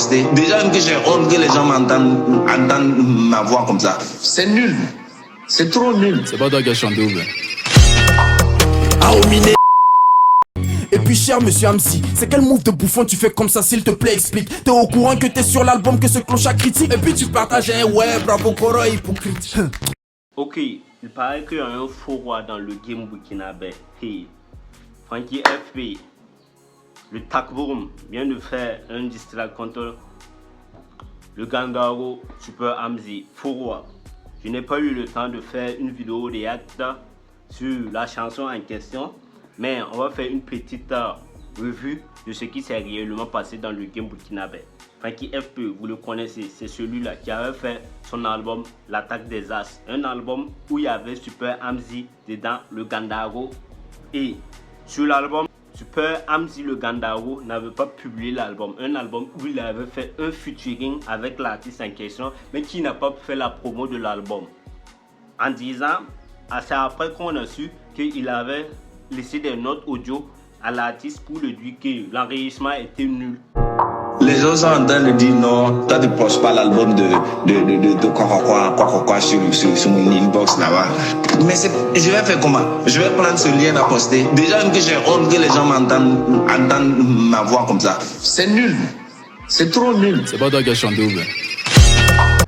poster. Déjà même que j'ai honte que les gens entendent ma voix comme ça. C'est nul. C'est trop nul. C'est pas toi qui as chanté ou bien? Et puis cher monsieur Hamsi, c'est quel move de bouffon tu fais comme ça, s'il te plaît explique. T'es au courant que t'es sur l'album, que ce clochard critique. Et puis tu partages un ouais bravo Koro hypocrite. Ok, il paraît qu'il y a un faux roi dans le game burkinabé. Hey, Frankie FP, le Takboum vient de faire un diss track contre le Gandaro Super Hamzi, faux roi. Je n'ai pas eu le temps de faire une vidéo react sur la chanson en question, mais on va faire une petite revue de ce qui s'est réellement passé dans le game burkinabé. Frankie FP, vous le connaissez, c'est celui-là qui avait fait son album L'attaque des As, un album où il y avait Super Hamzi dedans, le Gandaro, et sur l'album Super Hamzi le Gandaro n'avait pas publié l'album, un album où il avait fait un featuring avec l'artiste en question, mais qui n'a pas fait la promo de l'album. En disant, c'est après qu'on a su qu'il avait laissé des notes audio à l'artiste pour lui dire que l'enregistrement était nul. Les gens sont en train de dire non, toi tu postes pas l'album de quoi sur mon inbox là-bas. Mais je vais faire comment? Je vais prendre ce lien à poster. Déjà même que j'ai honte que les gens entendent ma voix comme ça. C'est nul. C'est trop nul. C'est pas toi qui as chanté ou bien?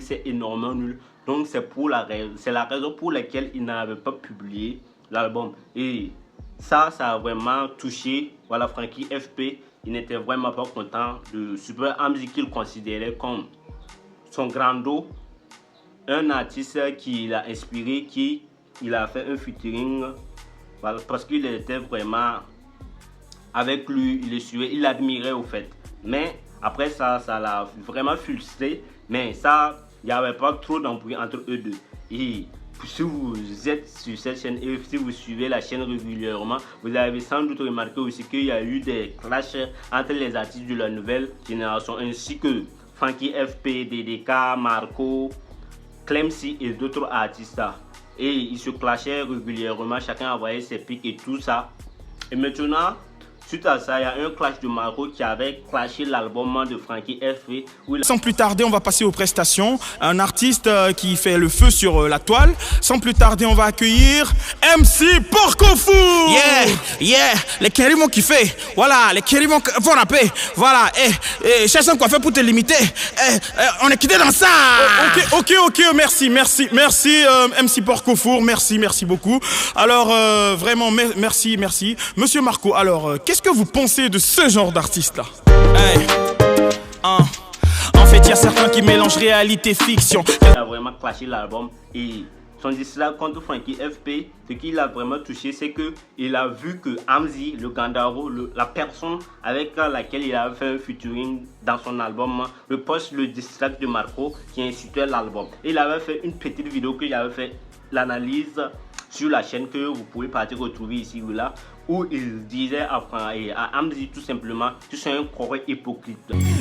C'est énormément nul. Donc c'est la raison pour laquelle il n'avait pas publié l'album. Et ça a vraiment touché, voilà, Frankie FP. Il n'était vraiment pas content de Super Hamzi qu'il considérait comme son grand dos, un artiste qui l'a inspiré, qui il a fait un featuring, voilà, parce qu'il était vraiment avec lui, il le suivait, il l'admirait au fait. Mais après ça l'a vraiment frustré, mais ça, il n'y avait pas trop d'embrouille entre eux deux. Et si vous êtes sur cette chaîne et si vous suivez la chaîne régulièrement, vous avez sans doute remarqué aussi qu'il y a eu des clashs entre les artistes de la nouvelle génération ainsi que Frankie FP, DDK, Marco, Clemcy et d'autres artistes. Et ils se clashaient régulièrement, chacun envoyait ses pics et tout ça. Et maintenant, suite à ça, il y a un clash de Marco qui avait clashé l'album de Frankie FP. Sans plus tarder, on va passer aux prestations. Un artiste qui fait le feu sur la toile. Sans plus tarder, on va accueillir MC Porcofou. Yeah, les Kérimons qui fait. Voilà, les Kérimons vont rapper. Voilà, cherche un coiffeur pour te limiter. On est quitté dans ça. Ok, merci, MC Porcofou, merci beaucoup. Alors, vraiment, merci. Monsieur Marco, alors, qu'est-ce que vous pensez de ce genre d'artiste-là? En fait, il y a certains qui mélangent réalité et fiction. Il a vraiment clashé l'album et son dislike contre Frankie FP, ce qui l'a vraiment touché, c'est qu'il a vu que Hamzi, le Gandaro, la personne avec laquelle il avait fait un featuring dans son album, reposte le dislike de Marco qui insultait l'album. Il avait fait une petite vidéo que j'avais fait l'analyse sur la chaîne que vous pouvez partir retrouver ici ou là, où il disait à Hamzi tout simplement que c'est un corps hypocrite.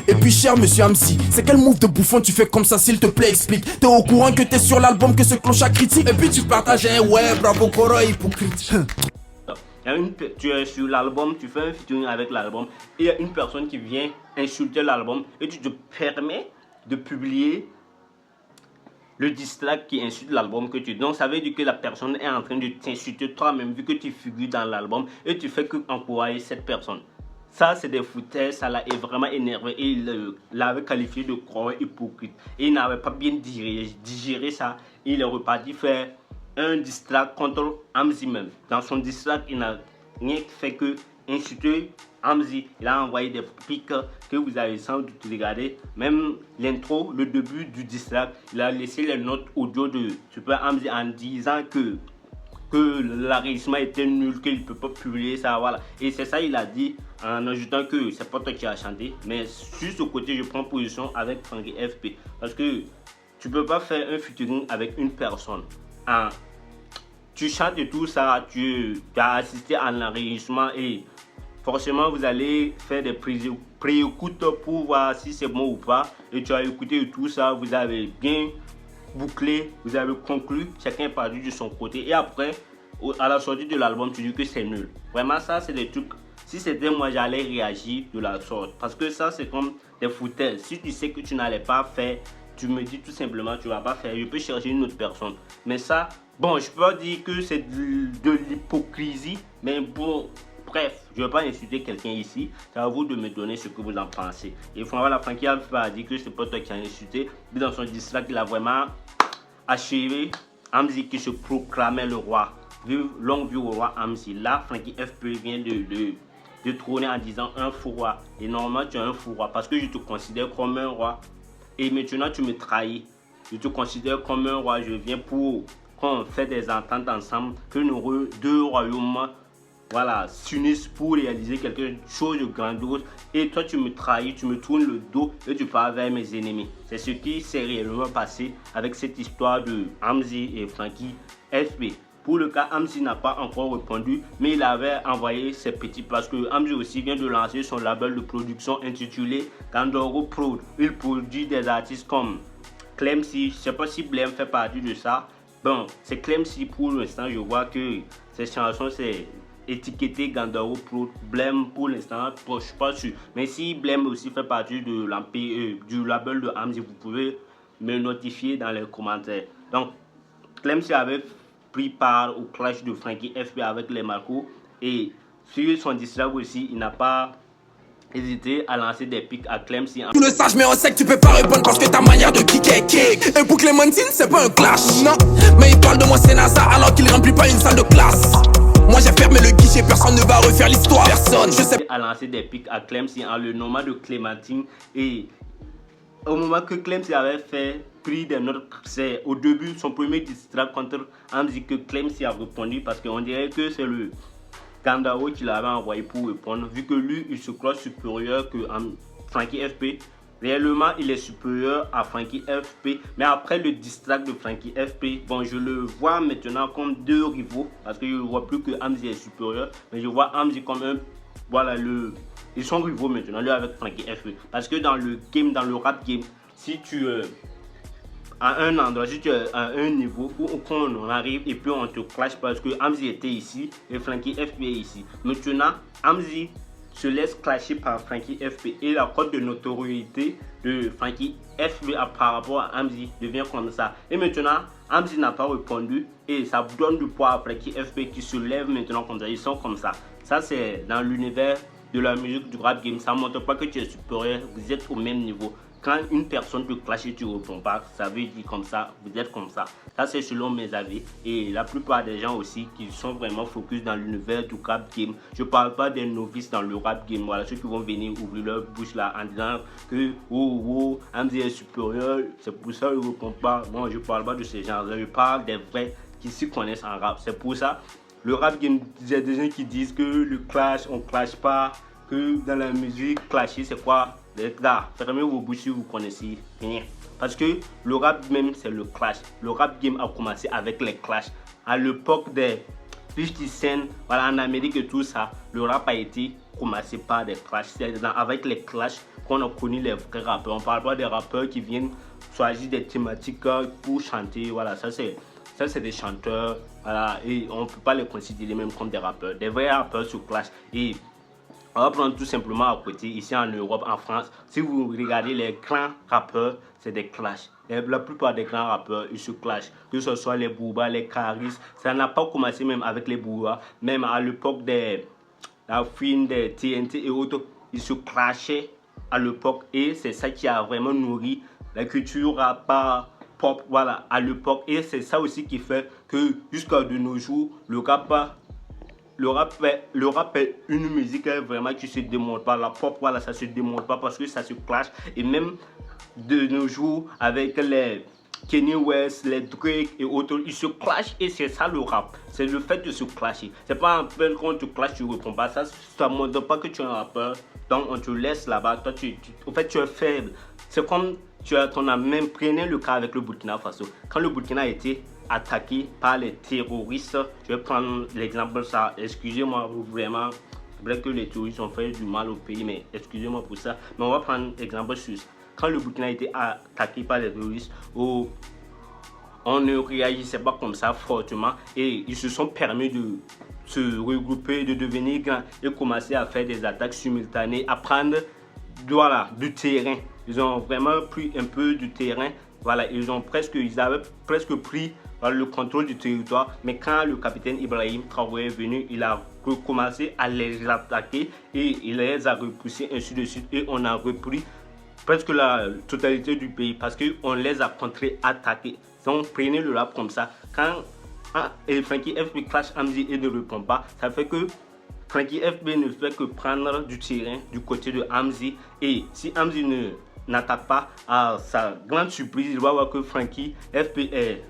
Et puis cher monsieur Hamzi, c'est quel move de bouffon tu fais comme ça, s'il te plaît explique. T'es au courant que t'es sur l'album, que ce clochard critique. Et puis tu partages un ouais bravo Koro hypocrite. Tu es sur l'album, tu fais un featuring avec l'album et il y a une personne qui vient insulter l'album et tu te permets de publier le dislike qui insulte l'album que tu... Donc ça veut dire que la personne est en train de t'insulter toi-même vu que tu figures dans l'album et tu fais que encourager cette personne. Ça c'est des foutaises, ça l'a vraiment énervé et il l'avait qualifié de croyant hypocrite. Et il n'avait pas bien digéré ça. Il est reparti faire un dislike contre Hamzi même. Dans son dislike, il n'a rien fait que insulter Hamzi. Il a envoyé des pics que vous avez sans doute regardé. Même l'intro, le début du dislike, il a laissé les notes audio de Super Hamzi en disant que l'enregistrement était nul, qu'il ne peut pas publier ça, voilà. Et c'est ça il a dit en ajoutant que c'est pas toi qui as chanté. Mais sur ce côté, je prends position avec Frankie FP. Parce que tu peux pas faire un featuring avec une personne. Tu chantes et tout ça, tu as assisté à l'enregistrement et forcément vous allez faire des pré-écoutes pour voir si c'est bon ou pas. Et tu as écouté tout ça, vous avez bien bouclé, vous avez conclu, chacun est parti de son côté. Et après, à la sortie de l'album, tu dis que c'est nul. Vraiment ça, c'est des trucs, Si c'était moi, j'allais réagir de la sorte. Parce que ça, c'est comme des foutaises. Si tu sais que tu n'allais pas faire, tu me dis tout simplement, tu ne vas pas faire. Je peux chercher une autre personne. Mais ça, bon, je peux pas dire que c'est de l'hypocrisie. Mais bon, bref, je ne vais pas insulter quelqu'un ici. C'est à vous de me donner ce que vous en pensez. Et voilà, Frankie Alpha a dit que c'est pas toi qui as insulté. Mais dans son distract, il a vraiment achevé Hamzy qui se proclamait le roi. Longue vie au roi Hamzy. Là, Frankie FP vient de trôner en disant un fou roi. Et normalement, tu es un fou roi parce que je te considère comme un roi. Et maintenant, tu me trahis. Je te considère comme un roi. Je viens pour qu'on fait des ententes ensemble, que nos deux royaumes s'unissent pour réaliser quelque chose de grandiose. Et toi, tu me trahis, tu me tournes le dos et tu pars vers mes ennemis. C'est ce qui s'est réellement passé avec cette histoire de Hamzy et Frankie FP. Pour le cas, Hamzy n'a pas encore répondu, mais il avait envoyé ses petits parce que Hamzy aussi vient de lancer son label de production intitulé Gandoro Prod. Il produit des artistes comme Clemcy, je ne sais pas si Blem fait partie de ça. Bon, c'est Clemcy pour l'instant, je vois que ces chansons, c'est étiqueté Gandoro Prod. Blem pour l'instant, je ne suis pas sûr. Mais si Blem aussi fait partie de du label de Hamzy, vous pouvez me notifier dans les commentaires. Donc, Clemcy avait pris part au clash de Frankie FP avec les Marcos et sur son distract aussi, il n'a pas hésité à lancer des pics à Clemcy. Tu le saches, mais on sait que tu peux pas répondre parce que ta manière de kicker est kick. Et pour Clémentine, c'est pas un clash, non. Mais il parle de moi, c'est NASA, alors qu'il remplit pas une salle de classe. Moi j'ai fermé le guichet, personne ne va refaire l'histoire. Personne, je sais. À lancer des pics à Clemcy en le nommant de Clémentine. Et au moment que Clemcy avait pris des notes, c'est au début son premier distract contre Hamzy que Clemcy a répondu parce qu'on dirait que c'est le Gandaro qui l'avait envoyé pour répondre, vu que lui il se croit supérieur que Frankie FP. Réellement il est supérieur à Frankie FP, mais après le distract de Frankie FP, bon, je le vois maintenant comme deux rivaux parce que je ne vois plus que Hamzy est supérieur, mais je vois Hamzy comme un, ils sont rivaux maintenant, lui avec Frankie FP. Parce que dans le game, dans le rap game, si tu à un endroit, si tu es à un niveau où on arrive et puis on te clash parce que Hamzy était ici et Frankie FP est ici. Maintenant, Hamzy se laisse clasher par Frankie FP et la cote de notoriété de Frankie FP par rapport à Hamzy devient comme ça. Et maintenant, Hamzy n'a pas répondu et ça donne du poids à Frankie FP qui se lève maintenant comme ça. Ils sont comme ça. Ça, c'est dans l'univers de la musique du rap game. Ça ne montre pas que tu es supérieur, vous êtes au même niveau. Quand une personne te clash et tu ne réponds pas, ça veut dire comme ça, vous êtes comme ça. Ça, c'est selon mes avis. Et la plupart des gens aussi qui sont vraiment focus dans l'univers du rap game. Je ne parle pas des novices dans le rap game. Voilà, ceux qui vont venir ouvrir leur bouche là en disant que Hamzy est supérieur, c'est pour ça qu'ils ne répondent pas. Moi, je ne parle pas de ces gens-là. Je parle des vrais qui s'y connaissent en rap. C'est pour ça. Le rap game, il y a des gens qui disent que le clash, on ne clash pas, que dans la musique, clasher, c'est quoi? Les gars, fermez vos bouches si vous connaissez rien. Parce que le rap même, c'est le clash. Le rap game a commencé avec les clashs. À l'époque des 50 Cent, voilà, en Amérique et tout ça, le rap a été commencé par des clashs. C'est avec les clashs qu'on a connu les vrais rappeurs. On ne parle pas des rappeurs qui viennent choisir des thématiques pour chanter. Voilà, ça c'est des chanteurs, voilà, et on ne peut pas les considérer même comme des rappeurs. Des vrais rappeurs se clashent. Et on va prendre tout simplement à côté, ici en Europe, en France, si vous regardez les grands rappeurs, c'est des clashs. La plupart des grands rappeurs, ils se clashent. Que ce soit les Booba, les Caris, ça n'a pas commencé même avec les Booba. Même à l'époque des Fin, des TNT et autres, ils se clashaient à l'époque. Et c'est ça qui a vraiment nourri la culture rap pop, voilà, à l'époque. Et c'est ça aussi qui fait que jusqu'à de nos jours, le rap est une musique vraiment qui se démonte pas. La pop, voilà, ça se démonte pas parce que ça se clash. Et même de nos jours, avec les Kanye West, les Drake et autres, ils se clashent et c'est ça le rap. C'est le fait de se clasher. C'est pas un peu quand tu clashes, tu réponds pas. Ça ne montre pas que tu es un rappeur. Donc on te laisse là-bas. Toi, en fait, tu es faible. C'est comme on a même pris le cas avec le Burkina Faso. Quand le Burkina a été attaqué par les terroristes, je vais prendre l'exemple ça, excusez-moi vraiment, c'est vrai que les terroristes ont fait du mal au pays, mais excusez-moi pour ça, mais on va prendre l'exemple sur ça. Quand le Burkina a été attaqué par les terroristes, on ne réagissait pas comme ça fortement et ils se sont permis se regrouper, de devenir grand et commencer à faire des attaques simultanées, à prendre du terrain. Ils ont vraiment pris un peu du terrain. Voilà, ils avaient presque pris le contrôle du territoire. Mais quand le capitaine Ibrahim Traoré est venu, il a recommencé à les attaquer et il les a repoussés ainsi de suite. Et on a repris presque la totalité du pays parce qu'on les a contre-attaqués. Donc prenez le rap comme ça. Quand Frankie FP clash Hamzy et ne répond pas, ça fait que Frankie FP ne fait que prendre du terrain du côté de Hamzy. Et si Hamzy n'attaque pas, à sa grande surprise, il va voir que Frankie FP est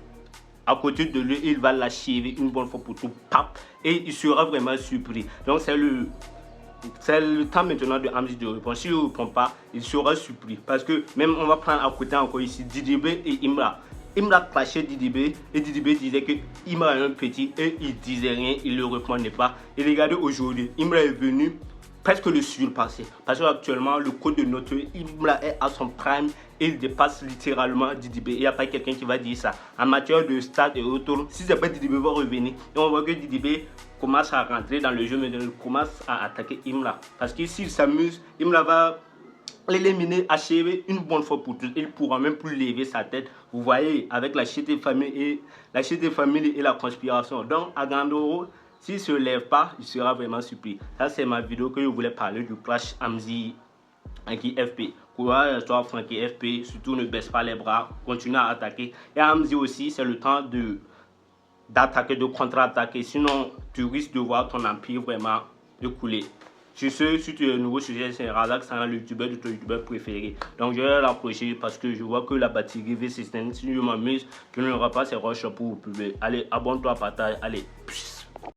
à côté de lui, il va l'achever une bonne fois pour tout, pap, et il sera vraiment surpris. Donc c'est le temps maintenant de Hamzy de répondre. S'il ne répond pas, il sera surpris. Parce que même on va prendre à côté encore ici Didibé et Imra. Imra clashait Didibé et Didibé disait que Imra est un petit et il disait rien, il ne répondait pas. Et regardez aujourd'hui, Imra est venu presque le surpasser. Parce qu'actuellement, le code de notre Imra est à son prime et il dépasse littéralement Didibé. Il n'y a pas quelqu'un qui va dire ça. En matière de stade et retour, si c'est pas Didibé va revenir. Et on voit que Didibé commence à rentrer dans le jeu, mais il commence à attaquer Imra. Parce que s'il s'amuse, Imra va l'éliminer, achever une bonne fois pour toutes. Il ne pourra même plus lever sa tête. Vous voyez, avec la Chiété Family et la conspiration. Donc, à Gandoro, s'il ne se lève pas, il sera vraiment surpris. Ça, c'est ma vidéo que je voulais parler du clash Hamzy Frankie FP. Courage à toi, Frankie FP. Surtout, ne baisse pas les bras. Continue à attaquer. Et Hamzy aussi, c'est le temps d'attaquer, de contre-attaquer. Sinon, tu risques de voir ton empire vraiment couler. Sur ce, si tu es nouveau sur c'est Razak, c'est un youtubeur de ton youtubeur préféré. Donc je vais l'approcher parce que je vois que la batterie V16, si je m'amuse, je n'aurai pas ces rushs pour vous publier. Allez, abonne-toi, partage, allez, peace.